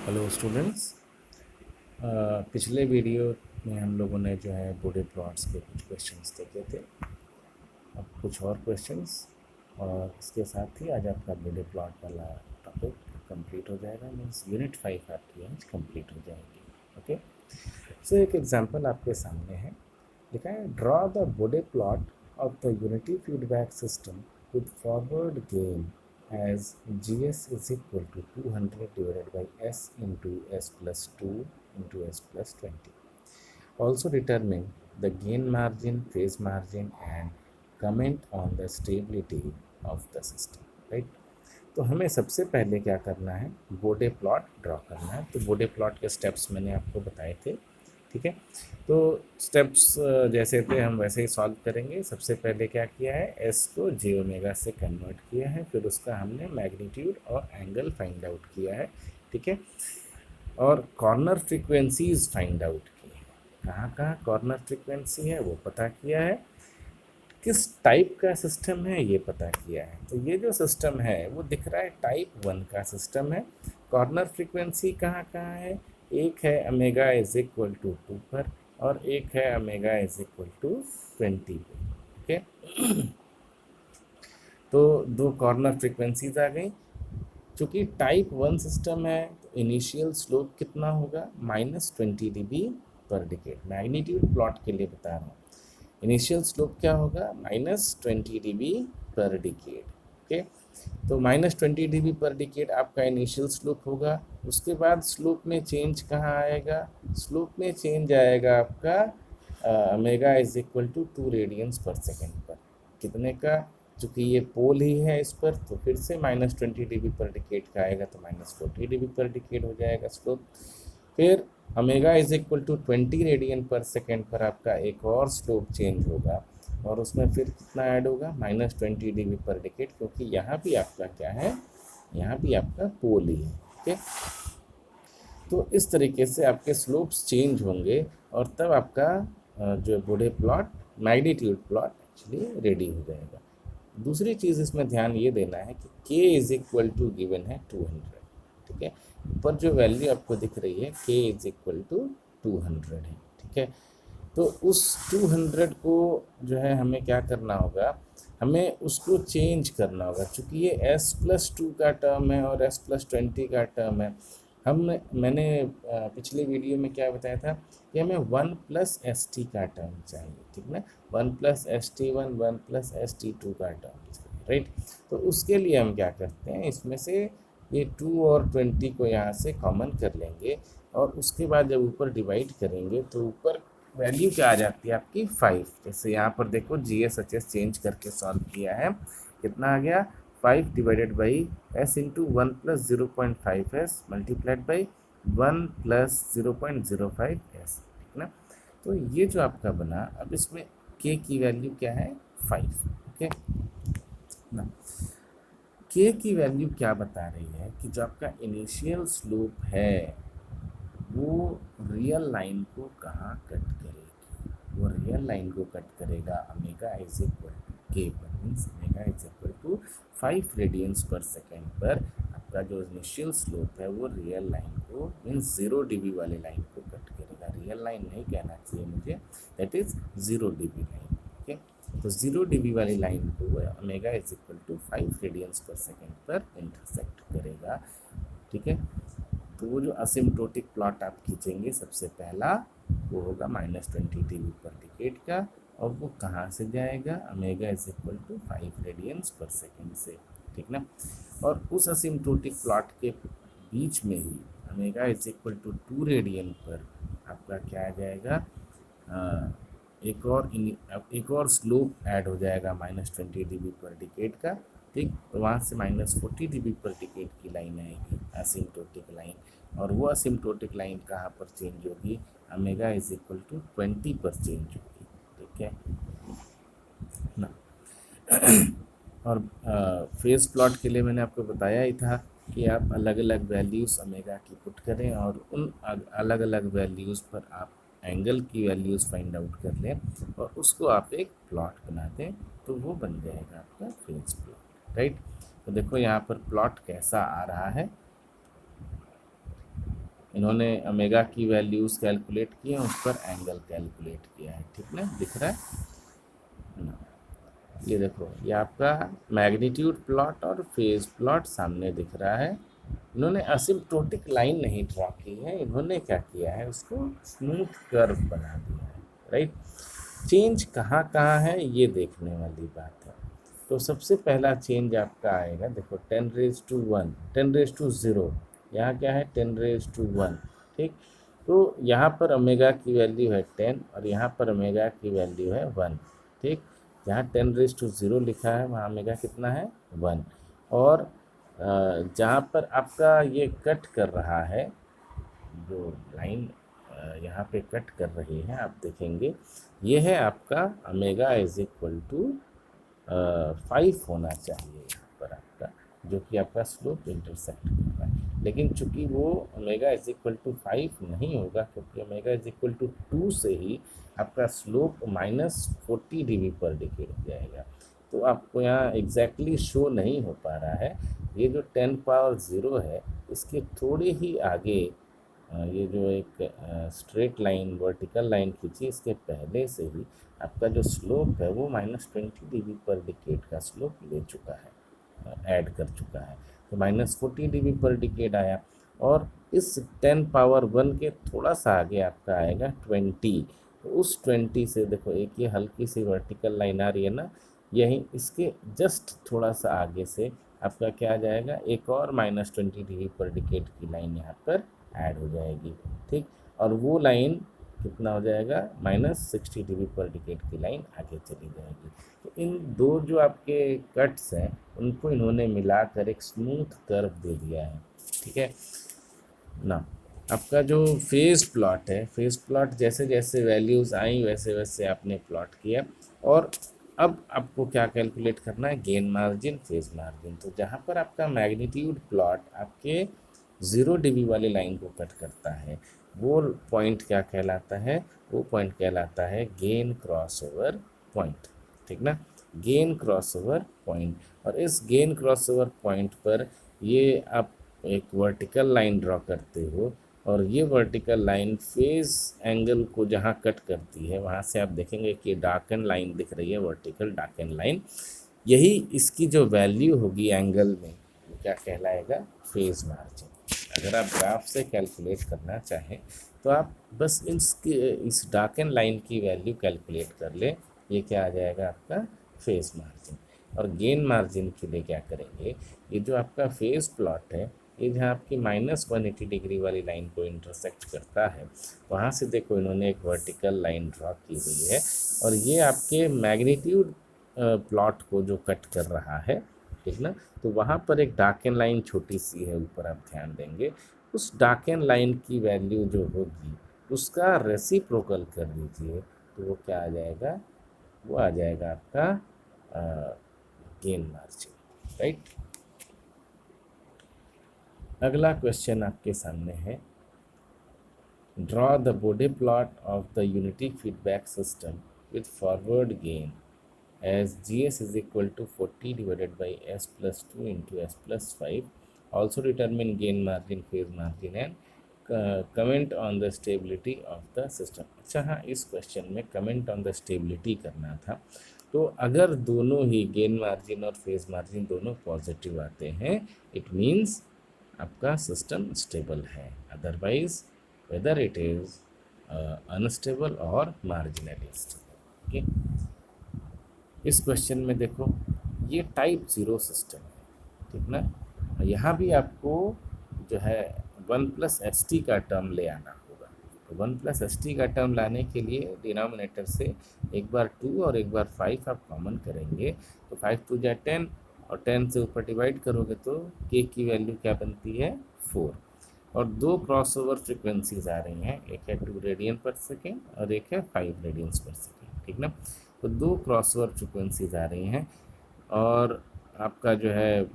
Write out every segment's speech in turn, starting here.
Hello students. पिछले video में हम लोगों ने जो है बूडे प्लॉट्स के कुछ क्वेश्चंस देखे थे। अब कुछ और क्वेश्चंस और इसके साथ ही आज आपका बूडे प्लॉट वाला टॉपिक कंप्लीट हो जाएगा। मीन्स यूनिट 5 आपकी आज कंप्लीट हो जाएगी। ओके, सो एक एग्जांपल आपके सामने है, लिखा है draw the Bode plot of the unity feedback system with forward gain as gs is equal to 200 divided by s into s plus 2 into s plus 20. Also determine the gain margin, phase margin and comment on the stability of the system. Right? तो हमें सबसे पहले क्या करना है, बूडे plot draw करना है। तो बूडे प्लॉट के स्टेप्स मैंने आपको बताए थे। ठीक है, तो स्टेप्स जैसे थे हम वैसे ही सॉल्व करेंगे। सबसे पहले क्या किया है, एस को जे ओमेगा से कन्वर्ट किया है, फिर उसका हमने मैग्नीट्यूड और एंगल फाइंड आउट किया है। ठीक है, और कॉर्नर फ्रीक्वेंसीज फाइंड आउट की है। कहाँ कहाँ कॉर्नर फ्रीक्वेंसी है वो पता किया है, किस टाइप का सिस्टम है ये पता किया है। तो ये जो सिस्टम है वो दिख रहा है टाइप 1 का सिस्टम है। कॉर्नर फ्रीक्वेंसी कहाँ कहाँ है, एक है ओमेगा इज इक्वल टू 2 पर और एक है ओमेगा इज इक्वल टू 20 पे। ओके, तो दो कॉर्नर फ्रीक्वेंसीज आ गई। चूँकि टाइप 1 सिस्टम है तो इनिशियल स्लोप कितना होगा, -20 dB पर डिकेड। मैग्नीट्यूड प्लॉट के लिए बता रहा हूँ, इनिशियल स्लोप क्या होगा, -20 dB पर डिकेड। ओके, तो -20 dB पर डिकेड आपका इनिशियल स्लोप होगा। उसके बाद स्लोप में चेंज कहाँ आएगा, स्लोप में चेंज आएगा आपका omega is equal to 2 radians per second पर। कितने का, चूँकि ये पोल ही है इस पर, तो फिर से -20 dB पर डिकेड का आएगा, तो -40 dB पर डिकेड हो जाएगा स्लोप। फिर omega is equal to 20 radian per second पर आपका एक और स्लोप चेंज होगा और उसमें फिर कितना ऐड होगा, -20 dB पर डिकेड, क्योंकि यहाँ भी आपका क्या है, यहाँ भी आपका पोल ही है। ओके, तो इस तरीके से आपके स्लोप्स चेंज होंगे और तब आपका जो Bode plot, magnitude plot actually ready हो जाएगा। दूसरी चीज़ इसमें ध्यान ये देना है कि k is equal to given है 200। ठीक है, ऊपर जो वैल्यू आपको दिख रही है k इज इक्वल टू 200 है। ठीक है, तो उस 200 को जो है हमें क्या करना होगा, हमें उसको चेंज करना होगा। चूँकि ये s+2 का टर्म है और s+20 का टर्म है, मैंने पिछले वीडियो में क्या बताया था कि हमें 1+st का टर्म चाहिए। ठीक ना, 1+st1 1+st2 का टर्म चाहिए, राइट। तो उसके लिए हम क्या करते हैं, इसमें से ये 2 और 20 को यहाँ से कॉमन कर लेंगे और उसके बाद जब ऊपर डिवाइड करेंगे तो ऊपर वैल्यू क्या आ जाती है आपकी 5। जैसे यहाँ पर देखो GSHS चेंज करके सॉल्व किया है, कितना आ गया, 5 divided by s into 1 plus 0.5s multiplied by 1 plus 0.05s। ठीक ना, तो ये जो आपका बना, अब इसमें k की वैल्यू क्या है, 5। ओके ना, k की वैल्यू क्या बता रही है कि जो आपका इनिशियल स्लोप है वो रियल लाइन को कहाँ कट करेगी, वो रियल लाइन को कट करेगा omega is equal to K पर। Means omega is equal to 5 radians per second पर आपका जो इनिशियल स्लोप है वो रियल लाइन को, मीन्स 0 dB वाले लाइन को कट करेगा। रियल लाइन नहीं कहना चाहिए मुझे, that is 0 dB line. Okay, तो 0 dB वाली लाइन को omega is equal to 5 radians per second पर इंटरसेक्ट करेगा। ठीक है, तो वो जो असिम्प्टोटिक प्लॉट आप खींचेंगे सबसे पहला वो होगा -20 dB पर डिकेड का, और वो कहाँ से जाएगा, omega is equal to 5 radians per second से। ठीक ना, और उस असिम्प्टोटिक प्लॉट के बीच में ही omega is equal to 2 radian पर आपका क्या आ जाएगा, एक और स्लोप ऐड हो जाएगा -20 dB पर डिकेड का। ठीक, तो वहाँ से -40 dB पर डिकेड की लाइन आएगी असिम्प्टोटिक लाइन, और वो असिम्प्टोटिक लाइन कहाँ पर चेंज होगी, ओमेगा इज इक्वल टू 20 पर चेंज होगी। ठीक है ना, और फेज प्लॉट के लिए मैंने आपको बताया ही था कि आप अलग अलग वैल्यूज़ ओमेगा की पुट करें और उन अलग अलग वैल्यूज़ पर आप एंगल की वैल्यूज़ फाइंड आउट कर लें और उसको आप एक प्लॉट बना दें, तो वो बन जाएगा आपका फेज प्लॉट, राइट। तो देखो यहाँ पर प्लॉट कैसा आ रहा है, इन्होंने ओमेगा की वैल्यूज़ कैलकुलेट किए हैं, उस पर एंगल कैलकुलेट किया है। ठीक ना, दिख रहा है ना? ये देखो, ये आपका मैग्नीट्यूड प्लॉट और फेज प्लॉट सामने दिख रहा है। इन्होंने असिम्प्टोटिक लाइन नहीं ड्रॉ की है, इन्होंने क्या किया है, उसको स्मूथ कर्व बना दिया है। राइट, चेंज कहाँ कहाँ है ये देखने वाली बात है। तो सबसे पहला चेंज आपका आएगा, देखो 10⁻1, 10⁻0, यहाँ क्या है 10⁻1। ठीक, तो यहाँ पर ओमेगा की वैल्यू है 10 और यहाँ पर ओमेगा की वैल्यू है 1। ठीक, जहाँ 10⁻0 लिखा है वहाँ ओमेगा कितना है 1। और जहाँ पर आपका ये कट कर रहा है, जो लाइन यहाँ पे कट कर रही है, आप देखेंगे ये है आपका ओमेगा इज इक्वल टू 5 होना चाहिए यहाँ पर आपका, जो कि आपका स्लोप इंटरसेक्ट कर रहा है। लेकिन चूंकि वो ओमेगा इज इक्वल टू 5 नहीं होगा, क्योंकि ओमेगा इज इक्वल टू 2 से ही आपका स्लोप -40 dB पर डिकेड हो जाएगा। तो आपको यहाँ एग्जैक्टली शो नहीं हो पा रहा है। ये जो 10⁻0 है, इसके थोड़े ही आगे ये जो एक स्ट्रेट लाइन वर्टिकल लाइन खींची, इसके पहले से ही आपका जो स्लोप है वो -20 dB पर डिकेड का स्लोप ले चुका है, ऐड कर चुका है। तो -40 dB पर डिकेड आया, और इस 10⁻1 के थोड़ा सा आगे आपका आएगा 20। तो उस 20 से देखो, एक ये हल्की सी वर्टिकल लाइन आ रही है ना, यही इसके जस्ट थोड़ा सा आगे से आपका क्या आ जाएगा, एक और -20 dB पर डिकेड की लाइन यहाँ पर ऐड हो जाएगी। ठीक, और वो लाइन कितना हो जाएगा, -60 dB पर डिकेड की लाइन आगे चली जाएगी। तो इन दो जो आपके कट्स हैं, उनको इन्होंने मिलाकर एक स्मूथ कर्व दे दिया है। ठीक है ना। आपका जो फेज प्लॉट है, फेज प्लॉट जैसे जैसे वैल्यूज़ आई वैसे वैसे आपने प्लॉट किया, और अब आपको क्या कैलकुलेट करना है, गेन मार्जिन, फेज मार्जिन। तो जहाँ पर आपका मैग्नीट्यूड प्लॉट आपके 0 dB वाली लाइन को कट करता है, वो पॉइंट क्या कहलाता है, वो पॉइंट कहलाता है गेन क्रॉसओवर पॉइंट। ठीक ना, गेन क्रॉसओवर पॉइंट। और इस गेन क्रॉसओवर पॉइंट पर ये आप एक वर्टिकल लाइन ड्रॉ करते हो, और ये वर्टिकल लाइन फेज एंगल को जहाँ कट करती है, वहाँ से आप देखेंगे कि डार्कन लाइन दिख रही है, वर्टिकल डार्कन लाइन। यही इसकी जो वैल्यू होगी एंगल में, वो क्या कहलाएगा, फेज मार्जिन। अगर आप ग्राफ से कैलकुलेट करना चाहें तो आप बस इस डार्कन लाइन की वैल्यू कैलकुलेट कर ले, ये क्या आ जाएगा आपका फेज मार्जिन। और गेन मार्जिन के लिए क्या करेंगे, ये जो आपका फेज प्लॉट है, ये जहाँ आपकी -180 डिग्री वाली लाइन को इंटरसेक्ट करता है, वहाँ से देखो इन्होंने एक वर्टिकल लाइन ड्रॉ की हुई है, और ये आपके मैग्नीट्यूड प्लॉट को जो कट कर रहा है। ठीक ना, तो वहाँ पर एक डार्कन लाइन छोटी सी है ऊपर, आप ध्यान देंगे। उस डार्कन लाइन की वैल्यू जो होगी, उसका रेसिप्रोकल कर दीजिए, तो वो क्या आ जाएगा, वो आ जाएगा आपका गेन मार्जिन। राइट, अगला क्वेश्चन आपके सामने है, draw the body plot of the unity feedback system with forward gain as gs is equal to 40 divided by s plus 2 into s plus 5. Also determine gain margin, phase margin and comment on the stability of the system. अच्छा हाँ, इस question में comment on the stability करना था। तो अगर दोनों ही gain margin और फेज मार्जिन दोनों पॉजिटिव आते हैं, इट मीन्स आपका सिस्टम स्टेबल है। Otherwise whether it is unstable और मार्जिनली स्टेबल। ओके, इस क्वेश्चन में देखो, ये टाइप 0 सिस्टम है। ठीक ना, यहाँ भी आपको जो है 1+st का टर्म ले आना होगा। तो 1+st का टर्म लाने के लिए डिनोमिनेटर से एक बार 2 और एक बार 5 आप कॉमन करेंगे, तो 5 2 जा 10, और 10 से ऊपर डिवाइड करोगे तो k की वैल्यू क्या बनती है, 4। और दो क्रॉसओवर फ्रिक्वेंसीज आ रही हैं, एक है 2 रेडियन पर सेकेंड और एक है 5 रेडियंस पर सेकेंड। ठीक ना, तो दो क्रॉसओवर फ्रिक्वेंसीज आ रही हैं, और आपका जो है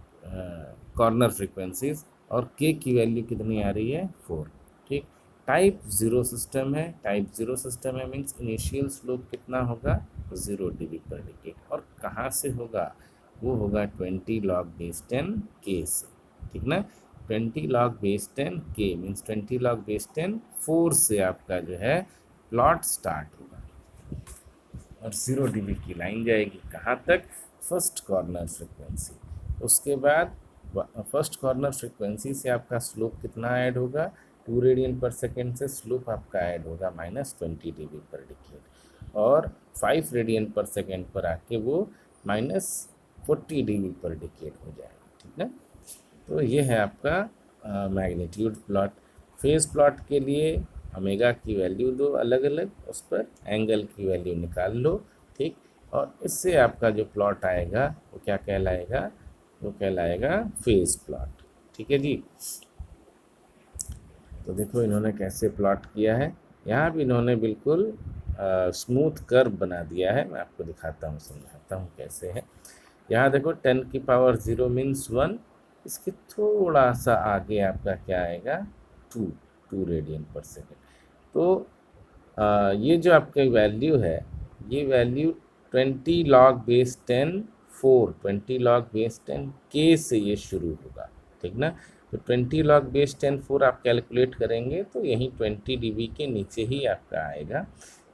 कॉर्नर फ्रिक्वेंसीज, और k की वैल्यू कितनी आ रही है, 4। ठीक, टाइप 0 सिस्टम है। टाइप 0 सिस्टम है मीन्स इनिशियल स्लोप कितना होगा, 0 dB पर डिकेड। और कहाँ से होगा, वो होगा 20 log base 10 k से। ठीक ना, 20 log base 10 k means 20 log base 10 4 से आपका जो है प्लॉट स्टार्ट होगा और 0 dB की लाइन जाएगी कहाँ तक, फर्स्ट कॉर्नर फ्रिक्वेंसी। उसके बाद फर्स्ट कॉर्नर फ्रिक्वेंसी से आपका स्लोप कितना ऐड होगा, 2 रेडियन पर सेकेंड से स्लोप आपका ऐड होगा -20 dB पर डिकेड और 5 रेडियन पर सेकेंड पर आके वो -40 dB पर डिकेड हो जाएगा। ठीक है, तो ये है आपका मैग्नीट्यूड प्लॉट। फेज प्लॉट के लिए ओमेगा की वैल्यू दो अलग अलग, उस पर एंगल की वैल्यू निकाल लो। ठीक, और इससे आपका जो प्लॉट आएगा वो क्या कहलाएगा, वो कहलाएगा फेज प्लॉट। ठीक है जी, तो देखो इन्होंने कैसे प्लॉट किया है, यहाँ भी इन्होंने बिल्कुल स्मूथ कर्व बना दिया है। मैं आपको दिखाता हूँ, समझाता हूँ कैसे है। यहाँ देखो 10⁻0 मीन्स 1, इसके थोड़ा सा आगे आपका क्या आएगा 2 रेडियन पर सेकेंड। तो ये जो आपका वैल्यू है, ये value 20 log base 10 4 20 log base 10 k से ये शुरू होगा। ठीक ना, तो 20 log base 10 4 आप कैलकुलेट करेंगे तो यहीं 20 dB के नीचे ही आपका आएगा।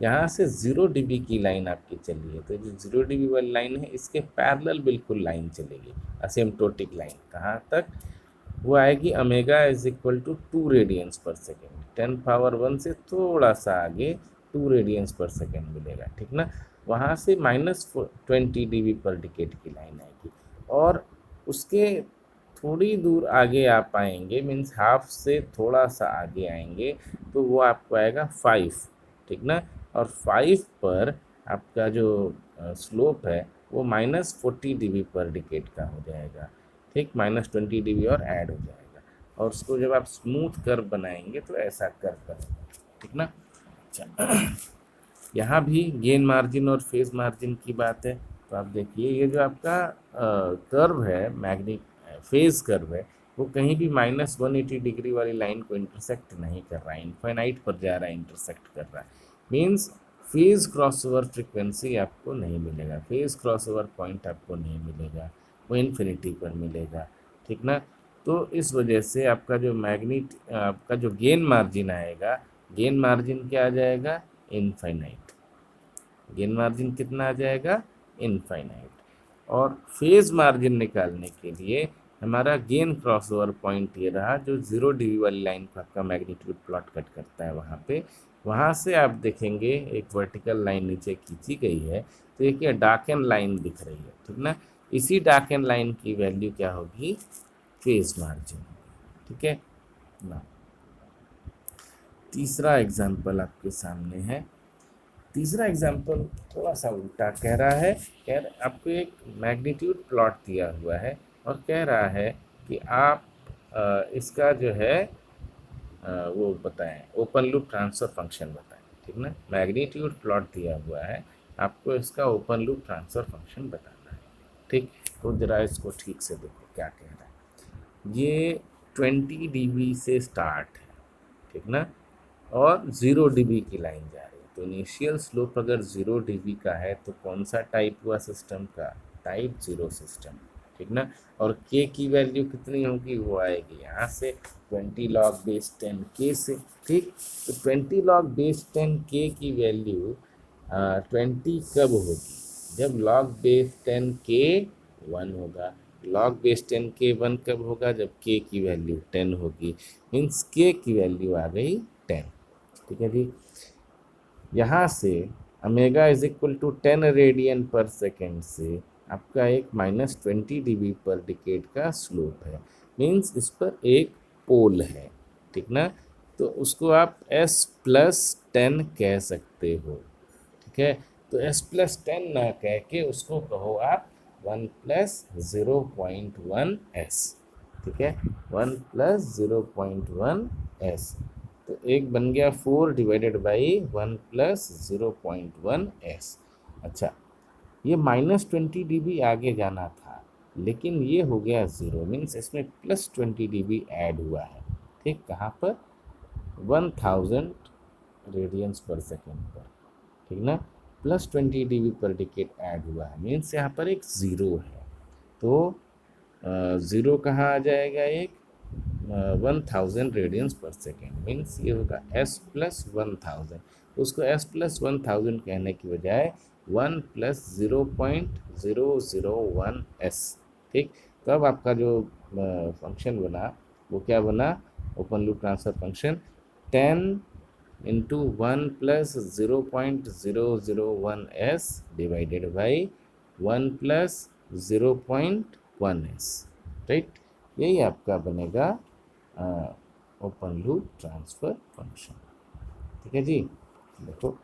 यहाँ से 0 dB की लाइन आपकी चली है, तो जो 0 dB वाली लाइन है इसके पैरेलल बिल्कुल लाइन चलेगी, असिम्प्टोटिक लाइन। कहाँ तक वो आएगी, omega is equal to 2 radians per second, 10⁻1 से थोड़ा सा आगे 2 रेडियंस पर सेकेंड मिलेगा। ठीक ना, वहाँ से -20 dB पर डिकेड की लाइन आएगी और उसके थोड़ी दूर आगे आप आएंगे, मीन्स हाफ से थोड़ा सा आगे आएंगे तो वो आपको आएगा 5। ठीक ना, और 5 पर आपका जो स्लोप है वो -40 dB पर डिकेड का हो जाएगा। ठीक, -20 dB और ऐड हो जाएगा और उसको जब आप स्मूथ कर्व बनाएंगे तो ऐसा कर्व बनेगा। ठीक ना, अच्छा यहाँ भी गेन मार्जिन और फेज मार्जिन की बात है, तो आप देखिए ये जो आपका कर्व है, मैग्नेट फेज कर्व है, वो कहीं भी -180 डिग्री वाली लाइन को इंटरसेक्ट नहीं कर रहा है, इनफाइनाइट पर जा रहा है, इंटरसेक्ट कर रहा है। मीन्स फेज क्रॉसओवर फ्रिक्वेंसी आपको नहीं मिलेगा, फेज क्रॉसओवर पॉइंट आपको नहीं मिलेगा, वो इन्फिनिटी पर मिलेगा। ठीक ना, तो इस वजह से आपका जो आपका जो गेन मार्जिन आएगा, गेन मार्जिन क्या आ जाएगा, इनफाइनाइट। गेन मार्जिन कितना आ जाएगा, इनफाइनाइट। और फेज मार्जिन निकालने के लिए हमारा गेन क्रॉसओवर पॉइंट ये रहा, जो 0 dB वाली लाइन पर आपका मैग्नीट्यूड प्लॉट कट करता है वहाँ पे, वहाँ से आप देखेंगे एक वर्टिकल लाइन नीचे खींची गई है, तो एक ये डार्कन लाइन दिख रही है। ठीक ना, इसी डार्कन लाइन की वैल्यू क्या होगी, फेज मार्जिन। ठीक है ना, तीसरा एग्जाम्पल आपके सामने है। तीसरा एग्जाम्पल थोड़ा सा उल्टा कह रहा है, आपको एक मैग्नीट्यूड प्लॉट दिया हुआ है और कह रहा है कि आप इसका जो है वो बताएं, ओपन लूप ट्रांसफर फंक्शन बताएं। ठीक ना, मैग्नीट्यूड प्लॉट दिया हुआ है, आपको इसका ओपन लूप ट्रांसफर फंक्शन बताना है। ठीक, तो जरा इसको ठीक से देखो क्या कह रहा है। ये 20 dB से स्टार्ट है, ठीक ना, और 0 dB की लाइन जा रही है। तो इनिशियल स्लोप अगर 0 dB का है तो कौन सा टाइप हुआ सिस्टम का, टाइप 0 सिस्टम। ठीक ना, और k की वैल्यू कितनी होगी, वो आएगी यहाँ से 20 log base 10 k से। ठीक, तो 20 log base 10 k की वैल्यू 20 कब होगी, जब log base 10 k 1 होगा। log base 10 k 1 कब होगा, जब k की वैल्यू 10 होगी, मीन्स k की वैल्यू आ गई 10। ठीक है जी, यहाँ से omega is equal to 10 radian per second से आपका एक -20 dB पर डिकेड का स्लोप है, मीन्स इस पर एक पोल है। ठीक ना, तो उसको आप S+10 कह सकते हो। ठीक है, तो S+10 ना कह के उसको कहो आप 1 + 0.1 S। ठीक है, 1 + 0.1 S, तो एक बन गया 4 डिवाइडेड बाई 1 + 0.1 S। अच्छा, ये -20 dB आगे जाना था, लेकिन ये हो गया 0, मीन्स इसमें +20 dB ऐड हुआ है। ठीक, कहाँ पर, 1000 रेडियंस पर सेकेंड पर। ठीक ना, +20 dB पर डिकेड ऐड हुआ है, मीन्स यहाँ पर एक 0 है। तो 0 कहाँ आ जाएगा, एक 1000 रेडियंस पर सेकेंड, मीन्स ये होगा s प्लस 1000। उसको s प्लस 1000 कहने की बजाय 1 प्लस 0.001 s। ठीक, तो अब आपका जो फंक्शन बना वो क्या बना, open loop transfer function 10 into 1 plus 0.001 s divided by 1 plus 0.1 s, right. यही आपका बनेगा ओपन लूप ट्रांसफर फंक्शन। ठीक है जी, देखो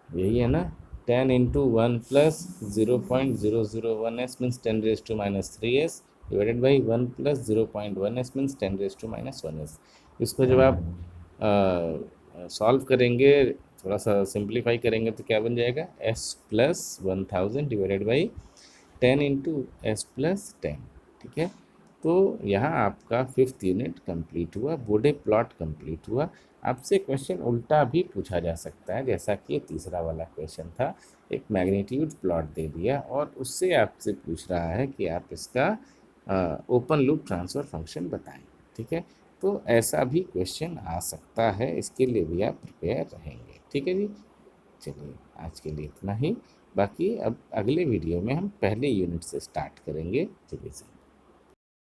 यही है ना, 10 into 1 plus 0.001 s means 10 raise to minus 3s divided by 1 plus 0.1 s means 10 raise to minus 1s। इसको जब आप सॉल्व करेंगे, थोड़ा सा सिंप्लीफाई करेंगे तो क्या बन जाएगा, s plus 1000 divided by 10 into S plus 10। ठीक है, तो यहाँ आपका 5th यूनिट कंप्लीट हुआ, बूडे प्लॉट कंप्लीट हुआ। आपसे क्वेश्चन उल्टा भी पूछा जा सकता है, जैसा कि तीसरा वाला क्वेश्चन था, एक मैग्नीट्यूड प्लॉट दे दिया और उससे आपसे पूछ रहा है कि आप इसका ओपन लूप ट्रांसफर फंक्शन बताएं। ठीक है, तो ऐसा भी क्वेश्चन आ सकता है, इसके लिए भी आप प्रिपेयर रहेंगे। ठीक है जी, चलिए आज के लिए इतना ही, बाकी अब अगले वीडियो में हम पहले यूनिट से स्टार्ट करेंगे। चलिए सर।